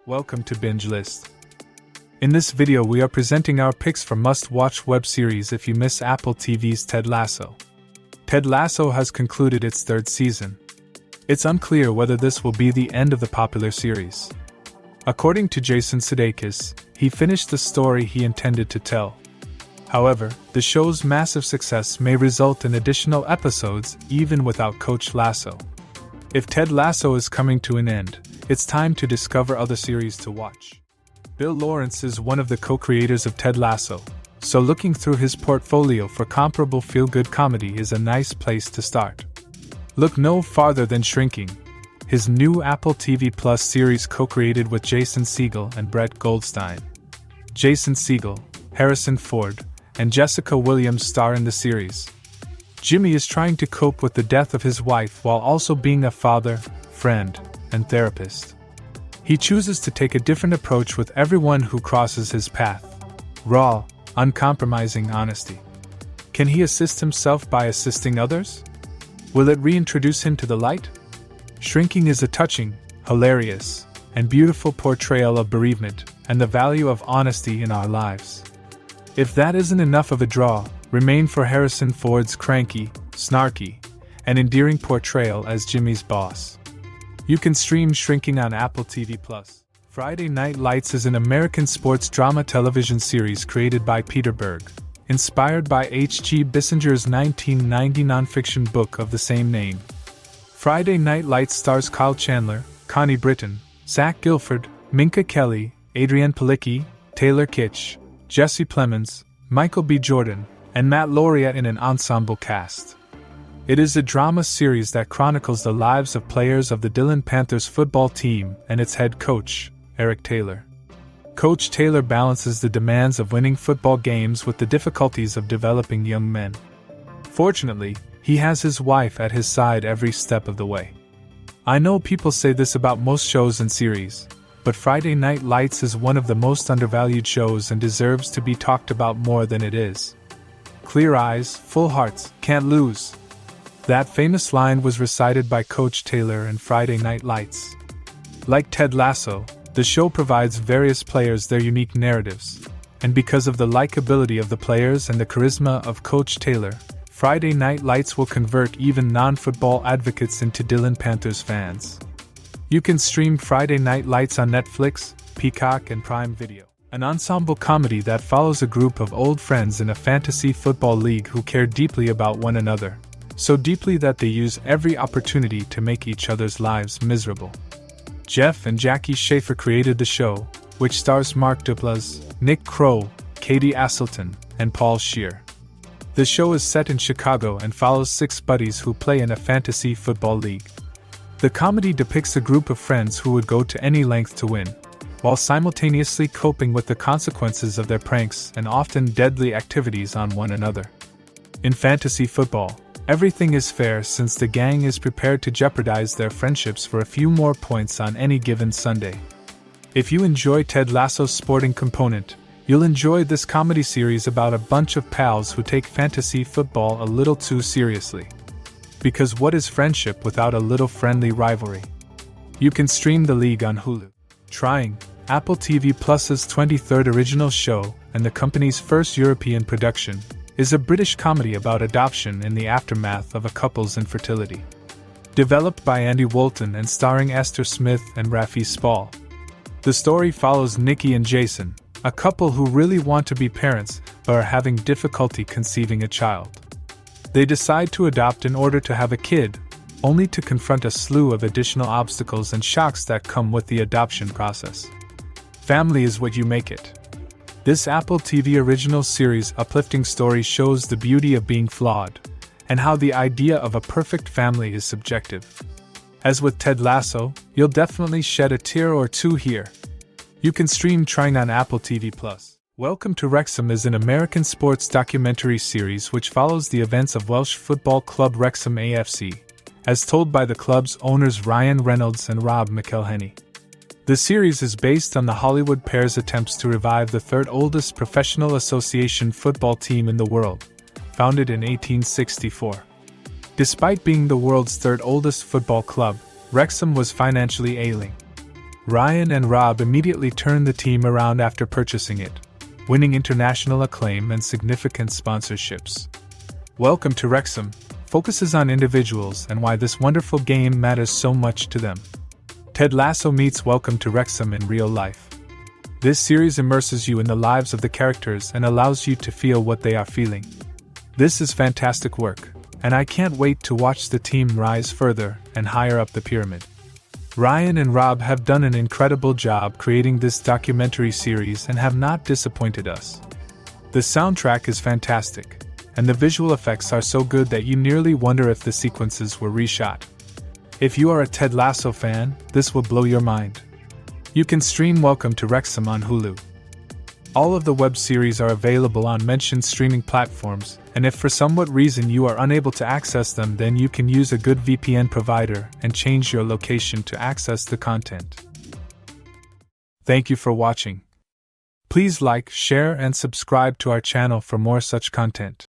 Welcome to Binge List. In this video we are presenting our picks for must-watch web series if you miss Apple TV's Ted Lasso. Ted Lasso has concluded its third season. It's unclear whether this will be the end of the popular series. According to Jason Sudeikis, he finished the story he intended to tell. However, the show's massive success may result in additional episodes even without Coach Lasso. If Ted Lasso is coming to an end, it's time to discover other series to watch. Bill Lawrence is one of the co-creators of Ted Lasso, so looking through his portfolio for comparable feel-good comedy is a nice place to start. Look no farther than Shrinking, his new Apple TV Plus series co-created with Jason Segel and Brett Goldstein. Jason Segel, Harrison Ford, and Jessica Williams star in the series. Jimmy is trying to cope with the death of his wife while also being a father, friend, and therapist. He chooses to take a different approach with everyone who crosses his path. Raw, uncompromising honesty. Can he assist himself by assisting others? Will it reintroduce him to the light? Shrinking is a touching, hilarious, and beautiful portrayal of bereavement and the value of honesty in our lives. If that isn't enough of a draw, remain for Harrison Ford's cranky, snarky, and endearing portrayal as Jimmy's boss. You can stream Shrinking on Apple TV+. Friday Night Lights is an American sports drama television series created by Peter Berg, inspired by H.G. Bissinger's 1990 nonfiction book of the same name. Friday Night Lights stars Kyle Chandler, Connie Britton, Zach Gilford, Minka Kelly, Adrienne Palicki, Taylor Kitsch, Jesse Plemons, Michael B. Jordan, and Matt Laureate in an ensemble cast. It is a drama series that chronicles the lives of players of the Dillon Panthers football team and its head coach, Eric Taylor. Coach Taylor balances the demands of winning football games with the difficulties of developing young men. Fortunately, he has his wife at his side every step of the way. I know people say this about most shows and series, but Friday Night Lights is one of the most undervalued shows and deserves to be talked about more than it is. Clear eyes, full hearts, can't lose. That famous line was recited by Coach Taylor in Friday Night Lights. Like Ted Lasso, the show provides various players their unique narratives, and because of the likability of the players and the charisma of Coach Taylor, Friday Night Lights will convert even non-football advocates into Dillon Panthers fans. You can stream Friday Night Lights on Netflix, Peacock, and Prime Video. An ensemble comedy that follows a group of old friends in a fantasy football league who care deeply about one another, so deeply that they use every opportunity to make each other's lives miserable. Jeff and Jackie Schaefer created the show, which stars Mark Duplass, Nick Kroll, Katie Aselton, and Paul Scheer. The show is set in Chicago and follows 6 buddies who play in a fantasy football league. The comedy depicts a group of friends who would go to any length to win, while simultaneously coping with the consequences of their pranks and often deadly activities on one another. In fantasy football, everything is fair since the gang is prepared to jeopardize their friendships for a few more points on any given Sunday. If you enjoy Ted Lasso's sporting component, you'll enjoy this comedy series about a bunch of pals who take fantasy football a little too seriously. Because what is friendship without a little friendly rivalry? You can stream the league on Hulu. Trying, Apple TV Plus's 23rd original show and the company's first European production, is a British comedy about adoption in the aftermath of a couple's infertility. Developed by Andy Wolton and starring Esther Smith and Rafi Spall. The story follows Nikki and Jason, a couple who really want to be parents but are having difficulty conceiving a child. They decide to adopt in order to have a kid, only to confront a slew of additional obstacles and shocks that come with the adoption process. Family is what you make it. This Apple TV original series uplifting story shows the beauty of being flawed, and how the idea of a perfect family is subjective. As with Ted Lasso, you'll definitely shed a tear or two here. You can stream Trying on Apple TV+. Welcome to Wrexham is an American sports documentary series which follows the events of Welsh football club Wrexham AFC, as told by the club's owners Ryan Reynolds and Rob McElhenney. The series is based on the Hollywood pair's attempts to revive the third oldest professional association football team in the world, founded in 1864. Despite being the world's third oldest football club, Wrexham was financially ailing. Ryan and Rob immediately turned the team around after purchasing it, winning international acclaim and significant sponsorships. Welcome to Wrexham focuses on individuals and why this wonderful game matters so much to them. Ted Lasso meets Welcome to Wrexham in real life. This series immerses you in the lives of the characters and allows you to feel what they are feeling. This is fantastic work, and I can't wait to watch the team rise further and higher up the pyramid. Ryan and Rob have done an incredible job creating this documentary series and have not disappointed us. The soundtrack is fantastic, and the visual effects are so good that you nearly wonder if the sequences were reshot. If you are a Ted Lasso fan, this will blow your mind. You can stream Welcome to Wrexham on Hulu. All of the web series are available on mentioned streaming platforms, and if for some reason you are unable to access them, then you can use a good VPN provider and change your location to access the content. Thank you for watching. Please like, share, and subscribe to our channel for more such content.